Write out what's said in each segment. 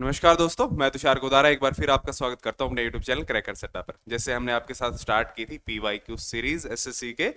नमस्कार दोस्तों, मैं तुषार गोदारा एक बार फिर आपका स्वागत करता हूं अपने YouTube चैनल क्रैकर सट्टा पर। जैसे हमने आपके साथ स्टार्ट की थी PYQ सीरीज एसएससी के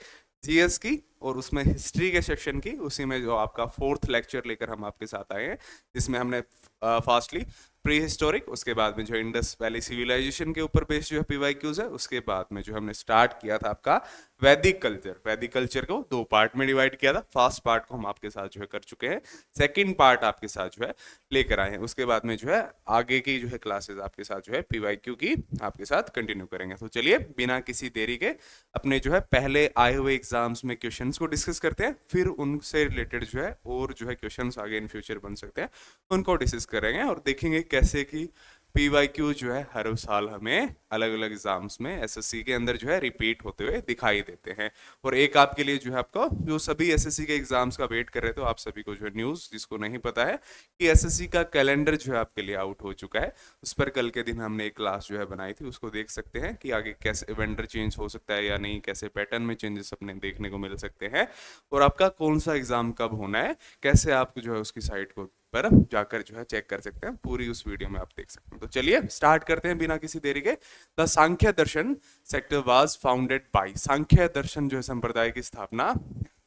जीएस की और उसमें हिस्ट्री के सेक्शन की, उसी में जो आपका फोर्थ लेक्चर लेकर हम आपके साथ आए हैं, जिसमें हमने फास्टली प्री हिस्टोरिक, उसके बाद में जो इंडस वैली सिविलाइजेशन के ऊपर बेस्ड जो है PYQs है, उसके बाद में जो हमने स्टार्ट किया था आपका वैदिक कल्चर। वैदिक कल्चर को दो पार्ट में डिवाइड किया था। फर्स्ट पार्ट को हम आपके साथ जो है कर चुके हैं, सेकंड पार्ट आपके साथ जो है लेकर आए हैं। उसके बाद में जो है आगे की जो है क्लासेस आपके साथ जो है PYQ की आपके साथ कंटिन्यू करेंगे। तो चलिए बिना किसी देरी के अपने जो है पहले आए हुए एग्जाम्स में क्वेश्चंस को डिस्कस करते हैं, फिर उनसे रिलेटेड जो है और जो है क्वेश्चंस आगे इन फ्यूचर बन सकते हैं उनको डिस्कस करेंगे और देखेंगे कैसे कि PYQ जो है हर साल हमें अलग अलग एग्जाम्स में एसएससी के अंदर जो है रिपीट होते हुए दिखाई देते हैं। और एक आपके लिए जो है आपको जो सभी एसएससी के एग्जाम्स का वेट कर रहे थे, आप सभी को जो है न्यूज़ जिसको नहीं पता है कि एसएससी का कैलेंडर जो है आपके लिए आउट हो चुका है, उस पर कल के दिन हमने एक क्लास जो है बनाई थी, उसको देख सकते हैं कि आगे कैसे वेंडर चेंज हो सकता है या नहीं, कैसे पैटर्न में चेंजेस अपने देखने को मिल सकते हैं और आपका कौन सा एग्जाम कब होना है, कैसे आप जो है उसकी साइट को पर जाकर जो है चेक कर सकते हैं। पूरी उस वीडियो में आप देख सकते हैं। तो चलिए स्टार्ट करते हैं बिना किसी देरी के। The Samkhya Darshan sector was founded by, Samkhya Darshan जो है संप्रदाय की स्थापना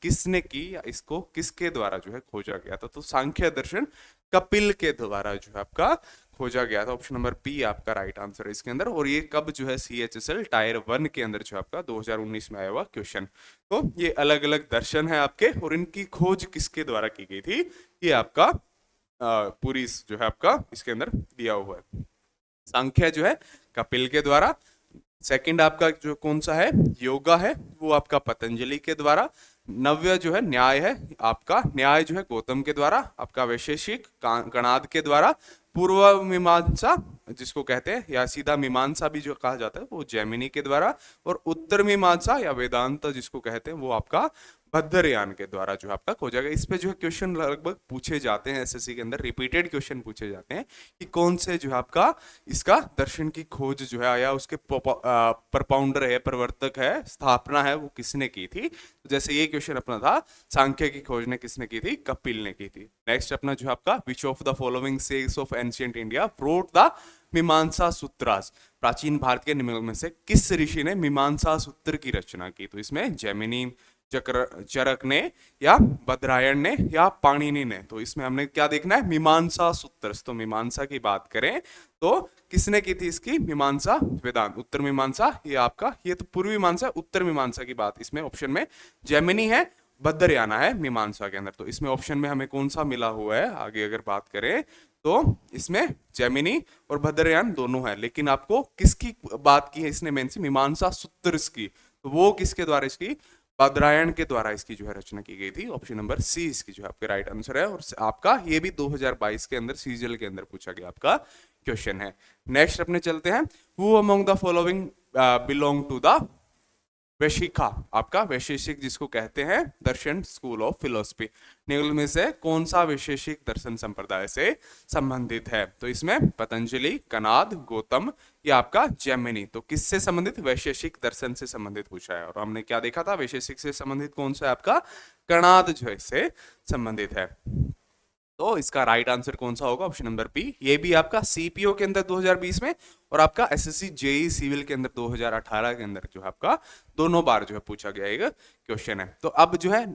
किसने की या इसको किसके द्वारा जो है खोजा गया था? तो सांख्य दर्शन कपिल के द्वारा जो है आपका खोजा गया था। ऑप्शन नंबर बी आपका राइट आंसर है इसके अंदर। और ये कब जो है CHSL टायर 1 के अंदर जो आपका 2019 में आया हुआ क्वेश्चन। तो ये अलग अलग दर्शन है आपके और इनकी खोज किसके द्वारा की गई थी, ये आपका पूरी जो है आपका इसके अंदर दिया हुआ है। सांख्य जो है कपिल के द्वारा, सेकंड आपका जो कौन सा है योगा है वो आपका पतंजलि के द्वारा, नव्य जो है न्याय है आपका न्याय जो है गौतम के द्वारा, आपका वैशेषिक कणाद के द्वारा, पूर्व मीमांसा जिसको कहते हैं या सीधा मीमांसा भी जो कहा जाता है वो जैमिनी के द्वारा, और उत्तर मीमांसा या वेदांत जिसको कहते हैं वो आपका भद्रयान के द्वारा जो आपका खोजा गया। इस पे जो है क्वेश्चन लगभग पूछे जाते हैं एसएससी के अंदर, रिपीटेड क्वेश्चन पूछे जाते हैं कि कौन से जो है आपका इसका दर्शन की खोज जो है आया, उसके परपाउंडर है, प्रवर्तक है, स्थापना है, वो किसने की थी। तो जैसे ये क्वेश्चन अपना था सांख्य की खोज ने किसने की थी, कपिल ने की थी। नेक्स्ट अपना जो आपका which of the following sage of ancient India wrote the मीमांसा सूत्रास, प्राचीन भारत के निम्नलिखित में से किस ऋषि ने मीमांसा सूत्र की रचना की। तो इसमें जैमिनी चरक ने या बद्रायण ने या पाणिनि ने। तो इसमें हमने क्या देखना है, मीमांसा सूत्र। तो मीमांसा की बात करें तो किसने की थी इसकी मीमांसा, वेदांत। उत्तर मीमांसा ये आपका, ये तो पूर्व मीमांसा, उत्तर मीमांसा की बात इसमें ऑप्शन में जैमिनी है, बद्रयाना है मीमांसा के अंदर। तो इसमें ऑप्शन में हमें कौन सा मिला हुआ है, आगे अगर बात करें तो इसमें जैमिनी और भद्रयान दोनों है, लेकिन आपको किसकी बात की है इसने मेन सी, मीमांसा सूत्र की। तो वो किसके द्वारा, इसकी बादरायण के द्वारा इसकी जो है रचना की गई थी। ऑप्शन नंबर सी इसकी जो है आपके राइट आंसर है। और आपका ये भी 2022 के अंदर सीजीएल के अंदर पूछा गया आपका क्वेश्चन है। नेक्स्ट अपने चलते हैं, who among the following belong to the Vaisheshika, आपका वैशेषिक जिसको कहते हैं दर्शन स्कूल ऑफ फिलोसफी, निम्नलिखित में से कौन सा वैशेषिक दर्शन संप्रदाय से संबंधित है। तो इसमें पतंजलि, कणाद, गौतम या आपका जैमिनी। तो किससे संबंधित, वैशेषिक दर्शन से संबंधित पूछा है। और हमने क्या देखा था, वैशेषिक से संबंधित कौन सा है आपका कणाद जो है इससे संबंधित है। तो इसका राइट आंसर कौन सा होगा, ऑप्शन नंबर बी। ये भी आपका सीपीओ के अंदर 2020 में और आपका एसएससी जेई सिविल के अंदर 2018 के अंदर जो है आपका दोनों बार जो है पूछा गया एक क्वेश्चन है। तो अब जो है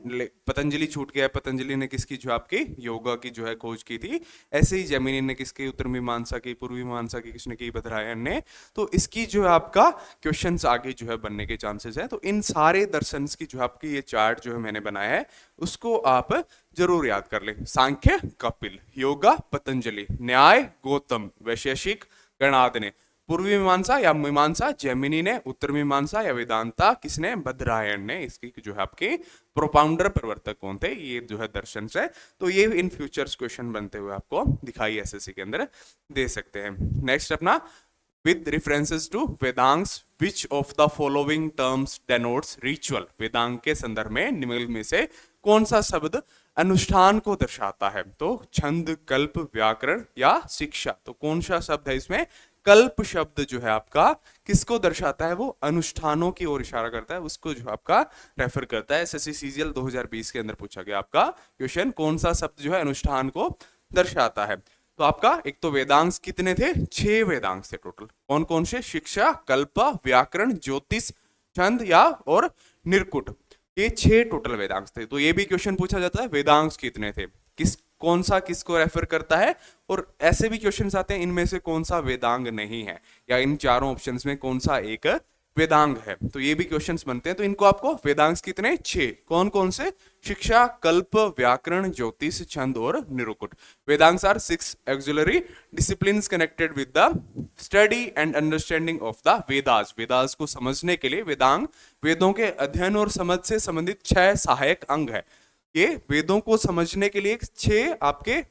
पतंजलि छूट गया है, पतंजलि ने किसकी जो आपकी योगा की जो है खोज की थी, ऐसे ही जैमिनी ने किसकी, उत्तर मीमांसा की, पूर्व मीमांसा की किसने की, बद्रायण ने। तो इसकी जो है आपका क्वेश्चंस आगे जो है बनने के चांसेस है। तो इन सारे दर्शन की जो आपकी ये चार्ट जो है मैंने बनाया है उसको आप जरूर याद कर ले। सांख्य कपिल, योगा पतंजलि, न्याय गौतम, वैशेषिक गणाद ने, पूर्वी मीमांसा या मीमांसा जैमिनी ने, उत्तर मीमांसा या वेदांता किसने, बद्रायण ने। इसकी जो है आपके प्रोपाउंडर प्रवर्तक कौन थे, ये जो है दर्शन से। तो ये इन फ्यूचर्स क्वेश्चन बनते हुए आपको दिखाई एसएससी के अंदर दे सकते हैं। नेक्स्ट अपना with references to वेदांग्स which of the following terms denotes ritual, Vedang के संदर्भ में निम्नलिखित में से कौन सा शब्द अनुष्ठान को दर्शाता है। तो छंद, कल्प, व्याकरण या शिक्षा। तो कौन सा शब्द है इसमें, कल्प शब्द जो है आपका किसको दर्शाता है, वो अनुष्ठानों की ओर इशारा करता है, उसको जो आपका रेफर करता है। एसएससी सीजीएल 2020 के अंदर पूछा गया आपका क्वेश्चन, कौन सा शब्द जो है अनुष्ठान को दर्शाता है। तो आपका एक तो वेदांश कितने थे, 6 वेदांश थे टोटल। कौन कौन से, शिक्षा, कल्प, व्याकरण, ज्योतिष, छंद या और निर्कुट, ये 6 टोटल वेदांश थे। तो ये भी क्वेश्चन पूछा जाता है वेदांश कितने थे, किस कौन सा किसको रेफर करता है, और ऐसे भी क्वेश्चंस आते हैं इनमें से कौन सा वेदांग नहीं है, या इन चारों ऑप्शंस में कौन सा एक वेदांग है। तो ये भी क्वेश्चंस बनते हैं। तो इनको आपको वेदांग कितने, 6, कौन कौन से, शिक्षा, कल्प, व्याकरण, ज्योतिष, छंद और निरुकुट। Vedangas are 6 auxiliary disciplines connected with the study and understanding of the Vedas. Vedas को समझने के लिए वेदांग वेदों के अध्ययन और समझ से संबंधित 6 सहायक अंग है। ये वेदों को समझने के लिए 6 आपके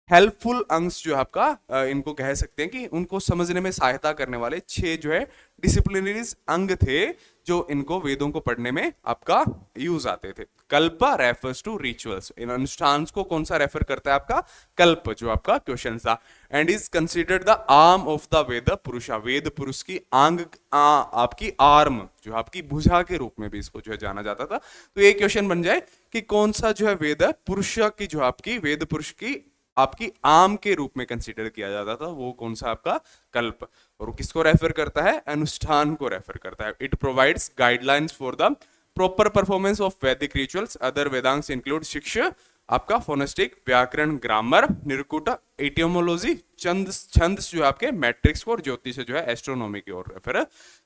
हेल्पफुल अंग्स जो आपका इनको कह सकते हैं कि उनको समझने में सहायता करने वाले 6 जो है डिसिप्लिनरीज अंग थे, जो इनको वेदों को पढ़ने में आपका यूज आते थे। कल्प रेफर्स टू रिचुअल्स, इन अनुष्ठान को कौन सा रेफर करता है, आपका कल्प, जो आपका क्वेश्चन था। And is considered the arm of the Veda Purusha, Veda पुरुष की आपकी आर्म, जो आपकी भुजा के रूप में भी इसको जो है जाना जाता था। तो ये क्वेश्चन बन जाए कि कौन सा जो है वेद पुरुष की, जो आपकी वेद पुरुष की आपकी आम के रूप में कंसीडर किया जाता था, वो कौन सा, आपका कल्प। और किसको रेफर करता है, अनुष्ठान को रेफर करता है। It provides guidelines for the proper performance of वैदिक रिचुअल्स। अदर वेदांग्स इंक्लूड शिक्षा, आपका फोनेस्टिक, व्याकरण, ग्रामर, निर्कुट, एटियोमोलॉजी, छंद, छंद जो आपके मैट्रिक्स को, और ज्योतिष जो है एस्ट्रोनॉमी की ओर रेफर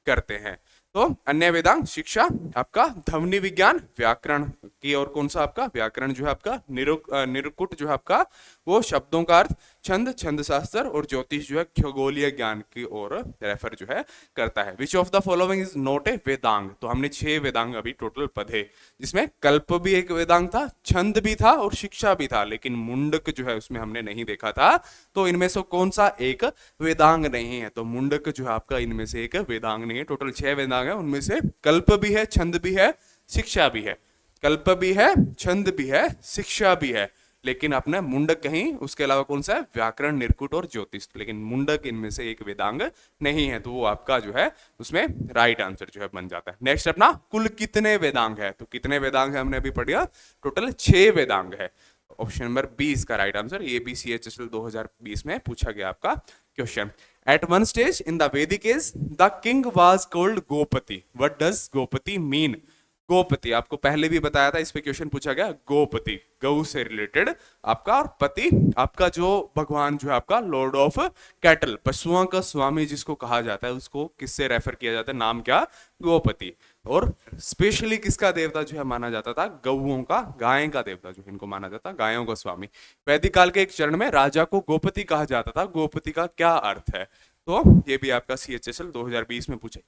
करते हैं। तो अन्य वेदांग, शिक्षा, आपका ध्वनि विज्ञान, व्याकरण की और कौन सा आपका व्याकरण जो है आपका निरुकुट जो है आपका वो शब्दों का अर्थ, छंद, छंद शास्त्र, और ज्योतिष जो है खगोलीय ज्ञान की ओर रेफर जो है करता है। Which of the following is not a Vedang. तो हमने 6 वेदांग अभी टोटल पढ़े, जिसमें कल्प भी एक वेदांग था, छंद भी था और शिक्षा भी था, लेकिन मुंडक जो है उसमें हमने नहीं देखा था। तो इनमें से कौन सा एक वेदांग नहीं है, तो मुंडक जो है आपका इनमें से एक वेदांग नहीं है। टोटल 6 वेदांग है, उनमें से कल्प भी है, छंद भी है, शिक्षा भी है। कल्प भी है, छंद भी है, शिक्षा भी है, लेकिन अपना मुंडक कहीं, उसके अलावा कौन सा है, व्याकरण, निर्कुट और ज्योतिष। लेकिन मुंडक इनमें से एक वेदांग नहीं है, तो वो आपका जो है उसमें राइट आंसर जो है बन जाता है। नेक्स्ट अपना कुल कितने वेदांग है, तो कितने वेदांग है हमने अभी पढ़िया, टोटल 6 वेदांग है। ऑप्शन नंबर 20 का राइट आंसर, ये भी CHSL 2020 में पूछा गया आपका question. At one stage in the Vedic age the king was called Gopati. What does Gopati mean. Gopati आपको पहले भी बताया था, इस पे क्वेश्चन पूछा गया। गोपति गौ से रिलेटेड आपका, और पति आपका जो भगवान जो है आपका लॉर्ड ऑफ कैटल, पशुओं का स्वामी जिसको कहा जाता है, उसको किससे रेफर किया जाता है, नाम क्या, गोपति। और स्पेशली किसका देवता जो है माना जाता था, गौओं का, गाय का देवता जो इनको माना जाता, गायों का स्वामी। वैदिक काल के एक चरण में राजा को गोपति कहा जाता था। गोपति का क्या अर्थ है, तो ये भी आपका CHSL 2020 में पूछे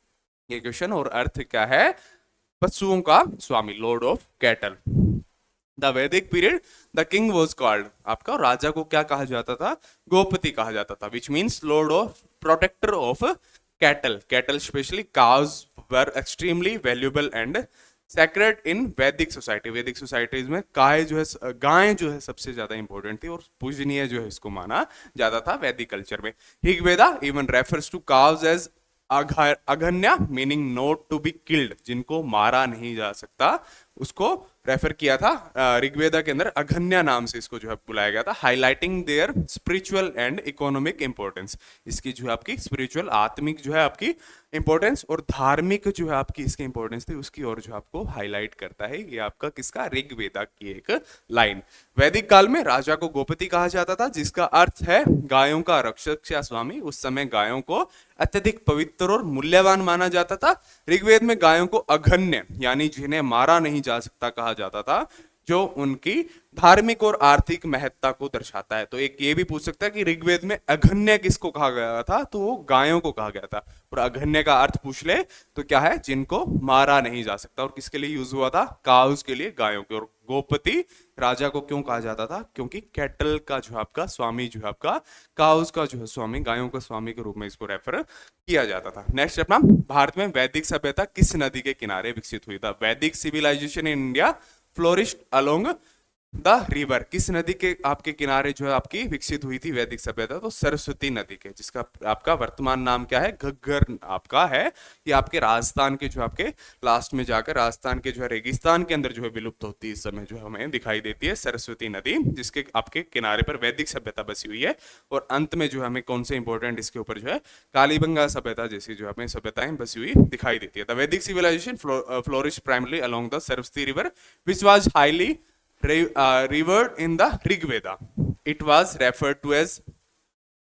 ये क्वेश्चन। और अर्थ क्या है, पशुओं का स्वामी, लॉर्ड ऑफ कैटल। द वैदिक period the king was called, आपका राजा को क्या कहा जाता था, गोपति कहा जाता था, which means lord of, protector of cattle. Cattle specially cows were extremely valuable and sacred in Vedic society. वैदिक सोसाइटीज में गाय जो है सबसे ज्यादा इंपॉर्टेंट थी और पूजनीय जो है इसको माना जाता था वैदिक कल्चर में। Rigveda even refers to cows as Aghnya, meaning not to be killed, जिनको मारा नहीं जा सकता, उसको रेफर किया था। ऋग्वेदा के अंदर अघन्या नाम से इसको जो है बुलाया गया था, highlighting their spiritual and economic importance. इसकी जो है आपकी स्पिरिचुअल, आत्मिक जो है आपकी इंपॉर्टेंस, और धार्मिक जो है आपकी इसकी इंपॉर्टेंस थी, उसकी ओर जो आपको हाईलाइट करता है। ये आपका किसका, ऋग्वेदा की एक लाइन। वैदिक काल में राजा को गोपति कहा जाता था, जिसका अर्थ है गायों का रक्षक या स्वामी। उस समय गायों को अत्यधिक पवित्र और मूल्यवान माना जाता था। ऋग्वेद में गायों को अघन्य, यानी जिन्हें मारा नहीं जा सकता कहा जाता था, जो उनकी धार्मिक और आर्थिक महत्ता को दर्शाता है। तो एक ये भी पूछ सकता है कि ऋग्वेद में अघन्य किसको कहा गया था, तो वो गायों को कहा गया था। और अघन्य का अर्थ पूछ ले तो क्या है, जिनको मारा नहीं जा सकता। और किसके लिए यूज हुआ था, काउज के लिए, गायों के। और गोपति राजा को क्यों कहा जाता था, क्योंकि कैटल का जो आपका स्वामी जो है आपका, काउज का जो है स्वामी, गायों का स्वामी के रूप में इसको रेफर किया जाता था। नेक्स्ट अपना, भारत में वैदिक सभ्यता किस नदी के किनारे विकसित हुई था। Vedic civilization in India flourished along the river, किस नदी के आपके किनारे जो है आपकी विकसित हुई थी वैदिक सभ्यता? तो सरस्वती नदी के, जिसका आपका वर्तमान नाम क्या है? घग्गर आपका है। ये आपके राजस्थान के जो आपके लास्ट में जाकर राजस्थान के जो है रेगिस्तान के अंदर जो है विलुप्त होती है इस समय जो है हमें दिखाई देती है सरस्वती नदी, जिसके आपके किनारे पर वैदिक सभ्यता बसी हुई है। और अंत में जो है हमें कौन से इंपॉर्टेंट इसके ऊपर जो है कालीबंगा सभ्यता जैसी जो हमें सभ्यताएं बसी हुई दिखाई देती है। The Vedic civilization flourish primarily along the Saraswati river which was highly revered in the Rig Veda. It was referred to as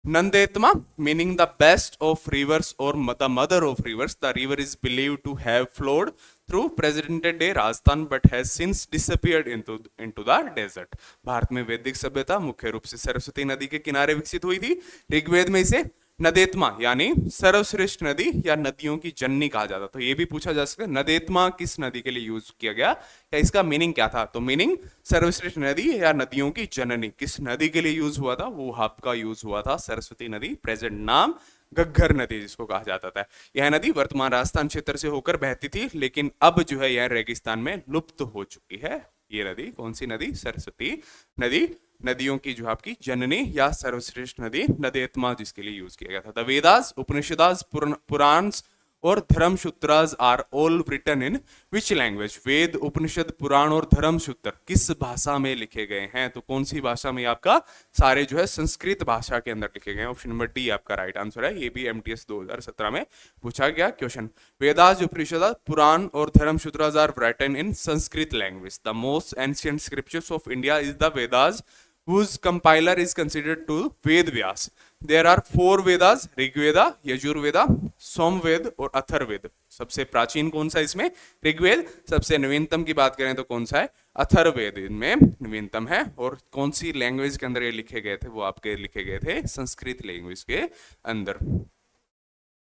Nandetma, meaning the best of rivers or the mother of rivers. The river is believed to have flowed through present day Rajasthan but has since disappeared into the desert. Bharat में वैदिक सभ्यता मुख्य रूप से सरस्वती नदी के किनारे विकसित हुई थी। ऋग्वेद में इसे नदेतमा यानी सर्वश्रेष्ठ नदी या नदियों की जननी कहा जाता। तो ये भी पूछा जा सकता है नदेतमा किस नदी के लिए यूज किया गया या इसका मीनिंग क्या था? तो मीनिंग सर्वश्रेष्ठ नदी या नदियों की जननी किस नदी के लिए यूज हुआ था? वो आपका यूज हुआ था सरस्वती नदी। प्रेजेंट नाम घग्गर नदी जिसको कहा जाता था। यह नदी वर्तमान राजस्थान क्षेत्र से होकर बहती थी, लेकिन अब जो है यह रेगिस्तान में लुप्त हो चुकी है। ये नदी कौन सी नदी? सरस्वती नदी, नदियों की जो आपकी जननी या सर्वश्रेष्ठ नदी नदेतमा जिसके लिए यूज किया गया था। द वेदास, उपनिषदास, पुराण्स और Dharma Sutras are all written in which language? Veda, Upanishad, Purana और धर्म सूत्र किस भाषा में लिखे गए हैं? तो कौन सी भाषा में? आपका सारे जो है संस्कृत भाषा के अंदर लिखे गए हैं। ऑप्शन नंबर डी आपका राइट आंसर है। ये भी एमटीएस 2017 में पूछा गया क्वेश्चन। वेदास, उपनिषद, पुराण और Dharma Sutras are written in Sanskrit language. The most ancient scriptures of India is the Vedas whose compiler is considered to Ved Vyas. There are 4 Vedas, Rigveda, Yajurveda, Samaveda और अथर्ववेद। सबसे प्राचीन कौन सा इसमें? ऋग्वेद। सबसे नवीनतम की बात करें तो कौन सा है? अथर्ववेद इनमें नवीनतम है। और कौन सी लैंग्वेज के अंदर ये लिखे गए थे? वो आपके लिखे गए थे संस्कृत लैंग्वेज के अंदर।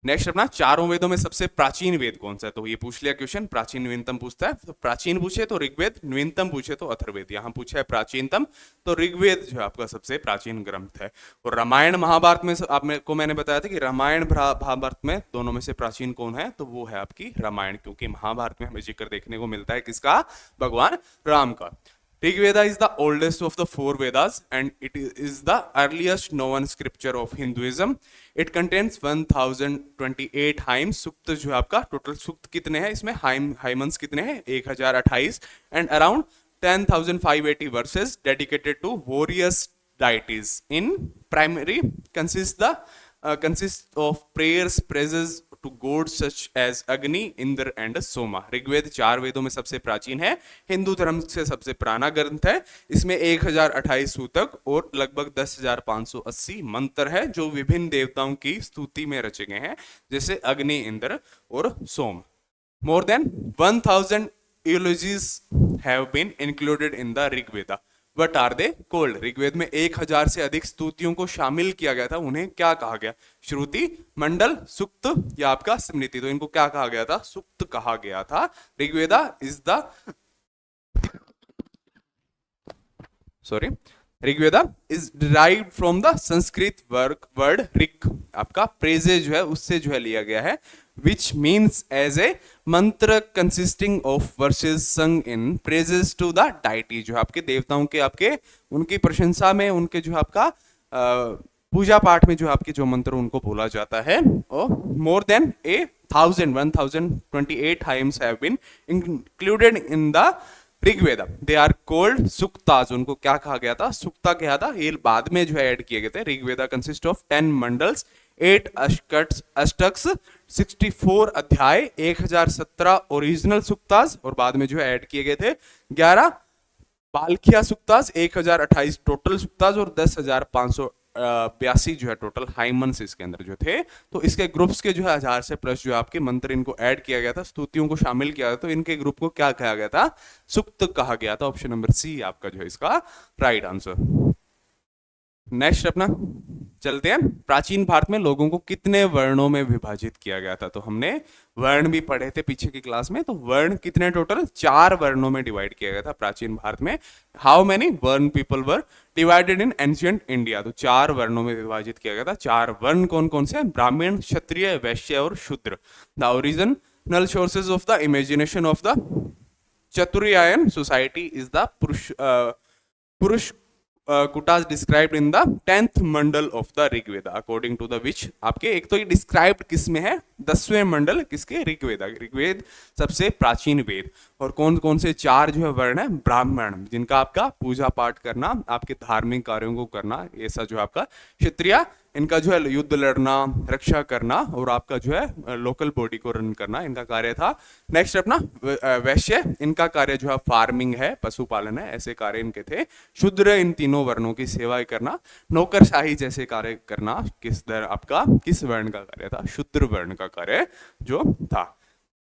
नेक्स्ट अपना चारों वेदों में सबसे प्राचीन वेद कौन सा है? तो ये पूछ लिया क्वेश्चन, प्राचीन नवीनतम पूछता है। तो प्राचीन पूछे तो ऋग्वेद, नवीनतम पूछे तो अथर्ववेद। यहाँ पूछा है प्राचीनतम, तो ऋग्वेद जो है आपका सबसे प्राचीन ग्रंथ है। और रामायण महाभारत में आपको मैंने बताया था कि रामायण महाभारत में दोनों में से प्राचीन कौन है? तो वो है आपकी रामायण, क्योंकि महाभारत में हमें जिक्र देखने को मिलता है किसका? भगवान राम का। Rig Veda is the oldest of the 4 Vedas and it is the earliest known scripture of Hinduism. It contains 1028 hymns. सूक्त जो है आपका टोटल सूक्त कितने हैं इसमें? हाइमन्स कितने हैं? 1028 and around 10,580 verses dedicated to various deities. In primary consists of prayers, praises to gods such as Agni, Indra and Soma. Rigveda 4 वेदों में सबसे प्राचीन है, हिंदू धर्म से सबसे पुराना ग्रंथ है। इसमें 1028 सूतक और लगभग 10,580 मंत्र है जो विभिन्न देवताओं की स्तुति में रचे गए हैं, जैसे अग्नि, इंद्र और सोम। More than 1000 eulogies have been included in the Rig Veda. What are they called? Rigveda में 1000 से अधिक स्तुतियों को शामिल किया गया था, उन्हें क्या कहा गया? श्रुति, मंडल, सुक्त या आपका स्मृति। तो इनको क्या कहा गया था? सुक्त कहा गया था। Rigveda is the Rigveda is derived from the Sanskrit word Rik, आपका प्रेजेज जो है उससे जो है लिया गया है, which means as a मंत्र consisting of verses sung in praises to the deity, जो आपके देवताओं के आपके उनकी प्रशंसा में, उनके जो आपका पूजा पाठ में जो आपके जो मंत्र उनको बोला जाता है। और more than 1028 hymns have been included in the Rigveda. They are called Suktas, उनको क्या कहा गया था? सुक्ता कहा था। ये बाद में जो है ऐड किए गए थे। ऋग्वेदा कंसिस्ट ऑफ 10 मंडल्स, 8 अष्टक्स, 64 अध्याय, 1017 ओरिजिनल सुक्ताज और बाद में जो है ऐड किए गए थे 11 बालखिया सुक्ताज, 1028 टोटल सुक्ताज और 10,582 जो है टोटल हाइमन्स इसके अंदर जो थे। तो इसके ग्रुप्स के जो है 1000 से प्लस जो आपके मंत्र इनको ऐड किया गया था, स्तुतियों को शामिल किया गया, तो इनके ग्रुप को क्या कहा गया था? सुक्त कहा गया था। ऑप्शन नंबर सी आपका जो है इसका राइट आंसर। नेक्स्ट अपना चलते हैं, प्राचीन भारत में लोगों को कितने वर्णों में विभाजित किया गया था? तो हमने वर्ण भी पढ़े थे पीछे की क्लास में। तो वर्ण कितने? टोटल 4 वर्णों में डिवाइड किया गया था प्राचीन भारत में। हाउ मेनी वर्ण people were divided in ancient India? तो 4 वर्णों में विभाजित किया गया था। 4 वर्ण कौन कौन से? ब्राह्मण, क्षत्रिय, वैश्य और Shudra. The original sources of the imagination of the Chaturvarna society is the Purusha कुटास described in the 10th Mandal of the Rigveda according to the which आपके एक तो ये डिस्क्राइब्ड किस में है 10वें मंडल किसके ऋग्वेदा ऋग्वेद सबसे प्राचीन वेद और कौन कौन से चार जो है वर्ण है ब्राह्मण जिनका आपका पूजा पाठ करना आपके धार्मिक कार्यों को करना ऐसा जो आपका क्षत्रिय इनका जो है युद्ध लड़ना रक्षा करना और आपका जो है लोकल बॉडी को रन करना इनका कार्य था। नेक्स्ट अपना वैश्य इनका कार्य जो है फार्मिंग है पशुपालन है ऐसे कार्य इनके थे। शूद्र इन तीनों वर्णों की सेवा करना। नौकरशाही जैसे कार्य करना किस दर आपका किस वर्ण का कार्य था शूद्र वर्ण का कार्य जो था।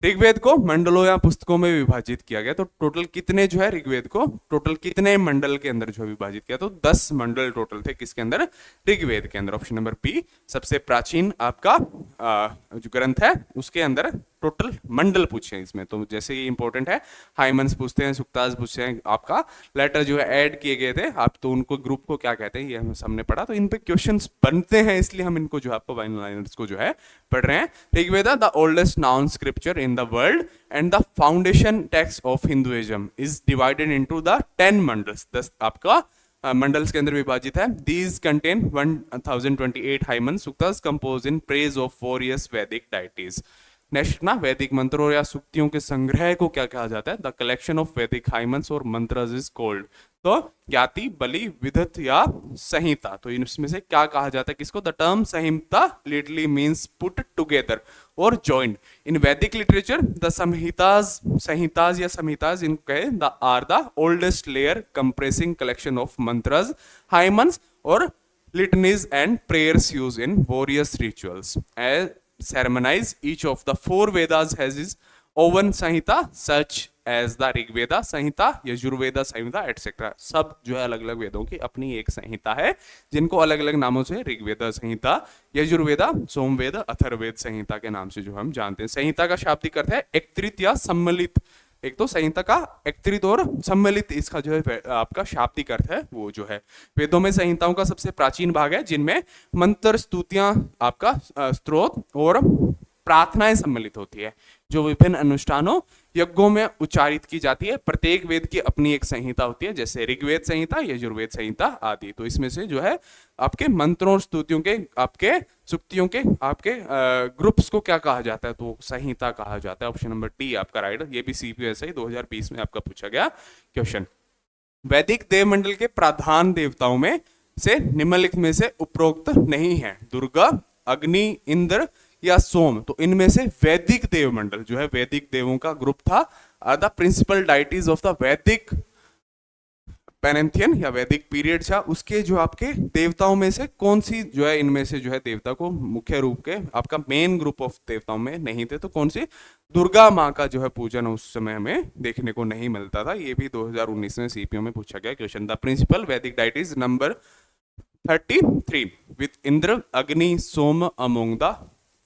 ऋग्वेद को मंडलों या पुस्तकों में विभाजित किया गया तो टोटल कितने जो है ऋग्वेद को टोटल कितने मंडल के अंदर जो विभाजित किया तो 10 मंडल टोटल थे किसके अंदर ऋग्वेद के अंदर। ऑप्शन नंबर बी सबसे प्राचीन आपका जो ग्रंथ है उसके अंदर टोटल मंडल पूछे हैं इसमें तो जैसे ये इंपॉर्टेंट है हाइमन्स पूछते हैं सुक्तास पूछते हैं आपका लेटर जो है ऐड किए गए थे आप तो उनको ग्रुप को क्या कहते हैं ये हम सामने पढ़ा तो इन पे क्वेश्चंस बनते हैं इसलिए हम इनको जो आपको वाइन लाइनर्स को जो है पढ़ रहे हैं। Rigveda the oldest known scripture in the world and the foundation text of Hinduism is divided into the 10 mandals 10 आपका मंडल्स के अंदर विभाजित है। These contain 1028 hymn suktas compose in praise of 4 years Vedic deities. Next ना वैदिक मंत्रों या सुक्तियों के संग्रह को क्या कहा जाता है द कलेक्शन ऑफ वैदिक हाइमन्स और मंत्रस इज कॉल्ड तो ज्ञाति बलि विधत या संहिता तो इसमें से क्या कहा जाता है किसको the term Samhita literally means put together और joined in Vedic literature the Samhitas या संहिताज इन कहे they are the oldest layer comprising collection of mantras hymns और litanies and prayers used in various rituals as ceremonize each of the 4 Vedas has its own Samhita such as the Rig Veda Samhita, Yajurveda Samhita etcetera सब जो है अलग अलग वेदों की अपनी एक संहिता है जिनको अलग अलग नामों से ऋग्वेदा संहिता यजुर्वेदा सोमवेद अथर्ववेद संहिता के नाम से जो हम जानते हैं। संहिता का शाब्दिक अर्थ है एकत्रित या सम्मिलित एक तो संहिता का एकत्रित और सम्मिलित इसका जो है आपका शाब्दिक अर्थ है वो जो है। वेदों में संहिताओं का सबसे प्राचीन भाग है जिनमें मंत्र स्तुतियां आपका स्तोत्र और प्रार्थनाएं सम्मिलित होती है जो विभिन्न अनुष्ठानों यज्ञों में उच्चारित की जाती है। प्रत्येक वेद की अपनी एक संहिता होती है जैसे ऋग्वेद संहिता यजुर्वेद संहिता आदि। तो इसमें से जो है आपके मंत्रों और स्तुतियों के आपके सुक्तियों के आपके ग्रुप्स को क्या कहा जाता है तो संहिता कहा जाता है। ऑप्शन नंबर डी आपका राइट। ये भी सीपीएसई 2020 में आपका पूछा गया क्वेश्चन। वैदिक देवमंडल के प्रधान देवताओं में से निम्नलिखित में से उपरोक्त नहीं है दुर्गा अग्नि इंद्र या सोम। तो इनमें से वैदिक देवमंडल जो है वैदिक देवों का ग्रुप था the principal deities of the Vedic pantheon या वैदिक पीरियड था उसके जो आपके देवताओं में से कौन सी जो है इनमें से जो है देवता को मुख्य रूप के आपका मेन ग्रुप ऑफ देवताओं में नहीं थे तो कौन सी दुर्गा माँ का जो है पूजन उस समय हमें देखने को नहीं मिलता था। ये भी 2019 में सीपीओ में पूछा गया क्वेश्चन। द प्रिंसिपल वैदिक डाइटीज नंबर 33 विथ इंद्र अग्नि सोम अमोंग द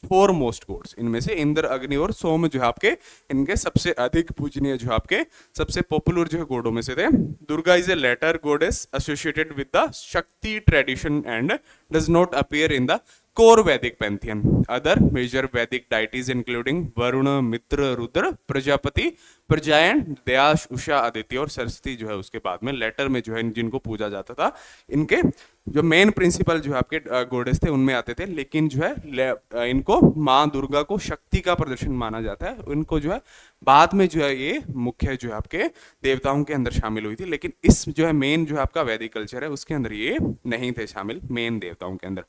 4 मोस्ट गॉड्स। इनमें से इंद्र अग्नि और सोम जो है आपके इनके सबसे अधिक पूजनीय जो आपके सबसे पॉपुलर जो है गॉडों में से थे। Durga is a later goddess associated with the Shakti tradition and does not appear in the core Vedic pantheon. Other major Vedic deities including Varuna Mitra Rudra Prajapati Parjanya Dyaus Usha Aditya और सरस्वती जो है उसके बाद में लेटर में जो है जिनको पूजा जाता था इनके जो मेन प्रिंसिपल जो है आपके गॉडेस थे उनमें आते थे लेकिन जो है इनको माँ दुर्गा को शक्ति का प्रदर्शन माना जाता है। इनको जो है बाद में जो है ये मुख्य जो है आपके देवताओं के अंदर शामिल हुई थी लेकिन इस जो है मेन जो है आपका वैदिक कल्चर है उसके अंदर ये नहीं थे शामिल मेन देवताओं के अंदर।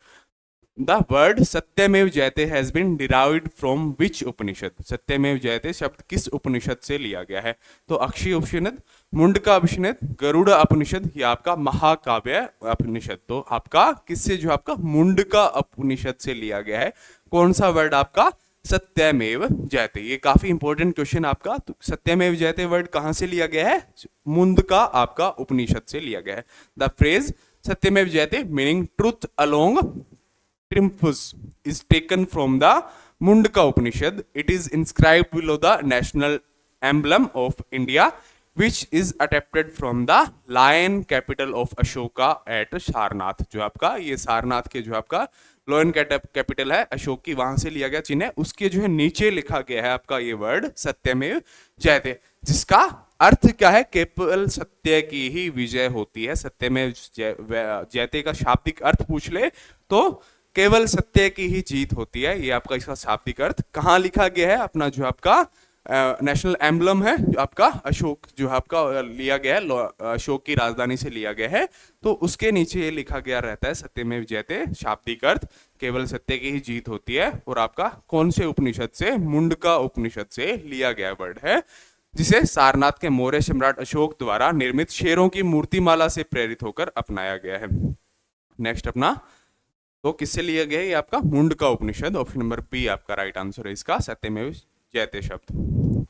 The word सत्यमेव जयते has been derived from which उपनिषद। सत्यमेव जयते शब्द किस उपनिषद से लिया गया है तो अक्षय उपनिषद मुंडका उपनिषद गरुड़ उपनिषद या आपका महाकाव्य उपनिषद। तो आपका किससे जो आपका मुंडका उपनिषद से लिया गया है कौन सा वर्ड आपका सत्यमेव जयते। ये काफी इंपॉर्टेंट क्वेश्चन आपका। तो सत्यमेव जयते वर्ड कहां से लिया गया है मुंडका आपका उपनिषद से लिया गया है। द फ्रेज सत्यमेव जयते meaning truth along triumphs is taken from the Mundaka Upanishad. It is inscribed below the national emblem of India, which is adapted from the lion capital of Ashoka at Sarnath. जो आपका ये सारनाथ के जो आपका लोएन capital है अशोक की, वहां से लिया गया चिन्ह। उसके जो है नीचे लिखा गया है आपका ये वर्ड सत्यमेव जयते, जिसका अर्थ क्या है, केवल सत्य की ही विजय होती है। सत्यमेव जयते का शाब्दिक अर्थ पूछ ले तो केवल सत्य की ही जीत होती है, ये आपका इसका शाब्दिक अर्थ। कहाँ लिखा गया है, अपना जो आपका नेशनल एम्बलम है जो आपका अशोक जो आपका लिया गया है, अशोक की राजधानी से लिया गया है, तो उसके नीचे ये लिखा गया रहता है सत्यमेव जयते, शाब्दिक अर्थ केवल सत्य की ही जीत होती है। और आपका कौन से उपनिषद से, मुंडका उपनिषद से लिया गया वर्ड है, जिसे सारनाथ के मौर्य सम्राट अशोक द्वारा निर्मित शेरों की मूर्तिमाला से प्रेरित होकर अपनाया गया है। नेक्स्ट अपना, तो किससे लिया गया है, ये आपका मुंडका उपनिषद। ऑप्शन नंबर बी आपका राइट आंसर है इसका, सत्यमेव जयते शब्द।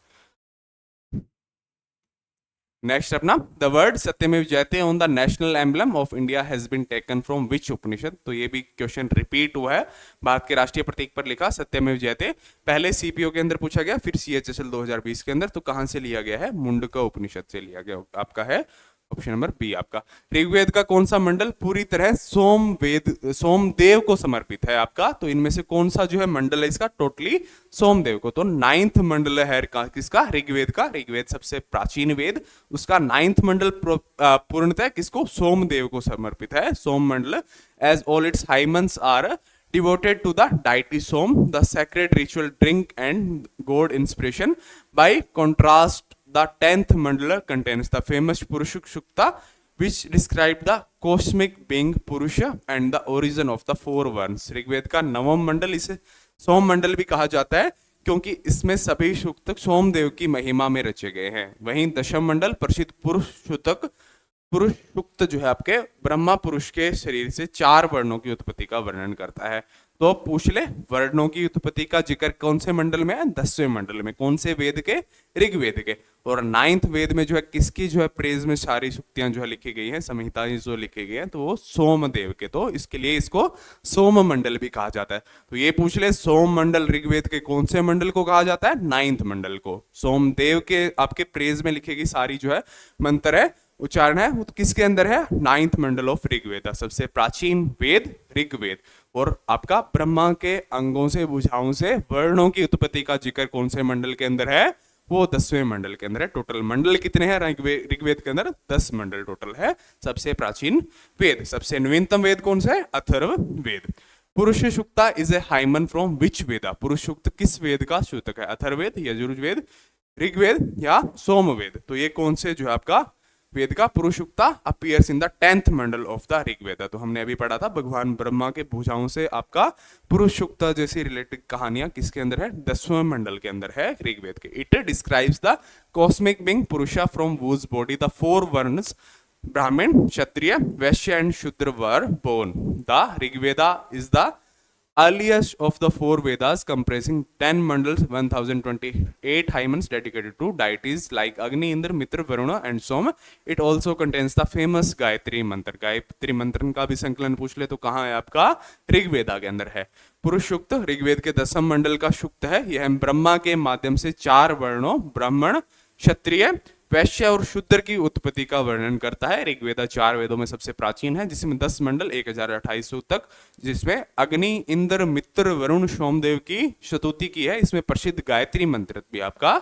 नेक्स्ट अपना, the word Satyameva Jayate on the national emblem of India has been taken from which Upanishad. तो ये भी क्वेश्चन रिपीट हुआ है, भारत के राष्ट्रीय प्रतीक पर लिखा सत्यमेव जयते, पहले सीपीओ के अंदर पूछा गया, फिर सीएचएसएल 2020 के अंदर। तो कहां से लिया गया है, मुंडका उपनिषद से लिया गया, आपका है ऑप्शन नंबर बी आपका। ऋग्वेद का कौन सा मंडल पूरी तरह सोमदेव को समर्पित है आपका, तो इनमें से कौन सा जो है मंडल है इसका, टोटली सोमदेव को। तो 9th मंडल है किसका, ऋग्वेद का। ऋग्वेद सबसे प्राचीन वेद, उसका 9th मंडल पूर्णतः किसको, सोमदेव को समर्पित है, सोम मंडल। As all its hymns are devoted to the deity Som, the sacred ritual drink and god inspiration. By contrast, the 10th mandala contains the famous Purusha Sukta, which describe the cosmic being Purusha and the origin of the four varnas. Rigveda का 9वां मंडल इसे सोम मंडल भी कहा जाता है, क्योंकि इसमें सभी सूक्त सोमदेव की महिमा में रचे गए हैं। वहीं 10वां मंडल प्रसिद्ध पुरुष सूक्त जो है आपके ब्रह्मा पुरुष के शरीर से 4 वर्णों की उत्पत्ति का वर्णन करता है। तो पूछ ले, वर्णों की उत्पत्ति का जिक्र कौन से मंडल में है, 10वें मंडल में। कौन से वेद के, ऋग्वेद के। और 9th वेद में जो है किसकी जो है प्रेज में सारी सूक्तियां जो है लिखी गई हैं, संहिताएं जो लिखी गई हैं, तो वो सोमदेव के, तो इसके लिए इसको सोम मंडल भी कहा जाता है। तो ये पूछ ले, सोम मंडल ऋग्वेद के कौन से मंडल को कहा जाता है, 9th मंडल को। सोमदेव के आपके प्रेज में लिखी गई सारी जो है मंत्र है, उच्चारण है, वो तो किसके अंदर है, 9th मंडल ऑफ ऋग्वेद, सबसे प्राचीन वेद ऋग्वेद। और आपका ब्रह्मा के अंगों से भुजाओं से वर्णों की उत्पत्ति का जिक्र कौन से मंडल के अंदर है, वो 10वें मंडल के अंदर है। टोटल मंडल कितने हैं ऋग्वेद के अंदर, 10 मंडल टोटल है। सबसे प्राचीन वेद, सबसे नवीनतम वेद कौन सा है, Atharva Veda. Purusha Sukta is a hymn from which Veda. Purusha Sukta किस वेद का सूतक है, अथर्ववेद, यजुर्वेद, ऋग्वेद या सोमवेद। तो ये कौन से जो है आपका वेद का Purushasukta appears in the 10th Mandal of the Rigveda. तो हमने अभी पढ़ा था भगवान ब्रह्मा के भुजाओं से आपका पुरुषुक्ता जैसी रिलेटेड कहानियां किसके अंदर है, 10वें मंडल के अंदर है ऋग्वेद के। It describes the cosmic being Purusha from whose body the 4 varnas Brahmin, Kshatriya, Vaishya and Shudra were born. The Rigveda is the earliest of the 4 Vedas, comprising 10 mandals, 1028 hymens dedicated to deities like Agni, Indra, Mitra, Varuna and Soma. It also contains the famous Gayatri मंत्र। गायत्री मंत्र का भी संकलन पूछ ले तो कहाँ है आपका, ऋग्वेदा के अंदर है। पुरुष सूक्त ऋग्वेद के 10वें मंडल का सूक्त है। यह ब्रह्मा के माध्यम से 4 वर्णों ब्राह्मण, क्षत्रिय, वैश्य और शूद्र की उत्पत्ति का वर्णन करता है। ऋग्वेद 4 वेदों में सबसे प्राचीन है, जिसमें 10 मंडल 1028 सूतक, जिसमें अग्नि, इंद्र, मित्र, वरुण, सोमदेव की स्तुति की है। इसमें प्रसिद्ध गायत्री मंत्र भी आपका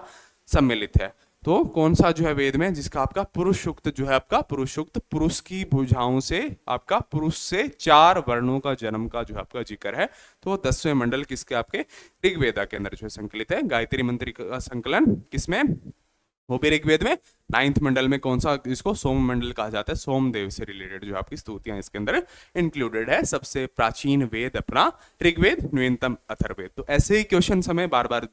सम्मिलित है। तो कौन सा जो है वेद में जिसका आपका पुरुष सूक्त जो है आपका पुरुष सूक्त, पुरुष की भुजाओं से आपका पुरुष से 4 वर्णों का जन्म का जो आपका जिक्र है, तो 10वें मंडल किसके आपके ऋग्वेदा के अंदर जो है संकलित है। गायत्री मंत्र का संकलन किसमें, वो भी ऋग्वेद में। 9th मंडल में कौन सा, इसको सोम मंडल कहा जाता है, सोमदेव से रिलेटेड जो आपकी स्तुतियां इसके अंदर इंक्लूडेड है। सबसे प्राचीन वेद अपना ऋग्वेद, नवीनतम अथर्ववेद। तो ऐसे ही क्वेश्चन हमें बार बार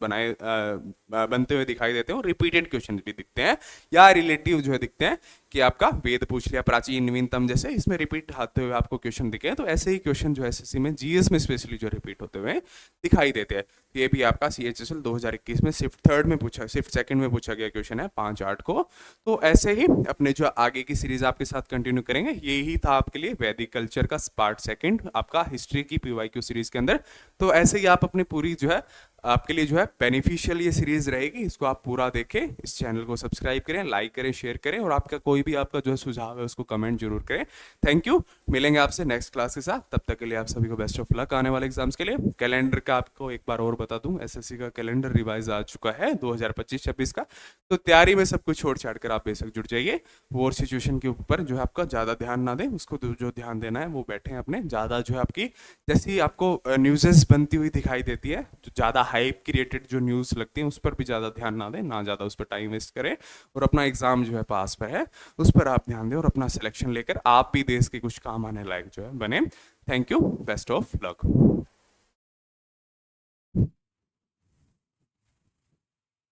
बनते हुए दिखाई देते हैं, और रिपीटेड क्वेश्चन भी दिखते हैं या रिलेटिव जो है दिखते हैं कि आपका वेद पूछ लिया प्राचीन नवीनतम, जैसे इसमें रिपीट आते हुए आपको क्वेश्चन दिखे। तो ऐसे ही क्वेश्चन जो एसएससी में जीएस में स्पेशली जो रिपीट होते हुए दिखाई देते हैं। ये भी आपका सीएचएसएल 2021 में शिफ्ट 3 में पूछा, शिफ्ट 2 में पूछा गया क्वेश्चन है 5/8 को। तो ऐसे ही अपने जो आगे की सीरीज आपके साथ कंटिन्यू करेंगे। यही था आपके लिए वैदिक कल्चर का पार्ट 2 आपका हिस्ट्री की पीवाईक्यू सीरीज के अंदर। तो ऐसे ही आप अपनी पूरी जो है आपके लिए जो है बेनिफिशियल ये सीरीज रहेगी, इसको आप पूरा देखें, इस चैनल को सब्सक्राइब करें, लाइक करें, शेयर करें, और आपका कोई भी आपका जो है सुझाव है उसको कमेंट जरूर करें। Thank you. मिलेंगे आपसे नेक्स्ट क्लास के साथ, तब तक के लिए आप सभी को बेस्ट ऑफ लक आने वाले एग्जाम्स के लिए। कैलेंडर का आपको एक बार और बता दूं, एसएससी का कैलेंडर रिवाइज आ चुका है 2025-26 का, तो तैयारी में सब कुछ छोड़ छाड़ कर आप बेशक जुड़ जाइए। वॉर सिचुएशन के ऊपर जो है आपका ज़्यादा ध्यान ना दें, उसको जो ध्यान देना है वो बैठे अपने, ज़्यादा जो है आपकी जैसी आपको न्यूज़ेस बनती हुई दिखाई देती है, जो ज़्यादा हाइप क्रिएटेड जो न्यूज़ लगती है उस पर भी ज़्यादा ध्यान ना दें, ना ज़्यादा उस पर टाइम वेस्ट करें, और अपना एग्ज़ाम जो है पास पर है उस पर आप ध्यान दें, और अपना सिलेक्शन लेकर आप भी देश के कुछ काम आने लायक जो है बने। Thank you, best of luck.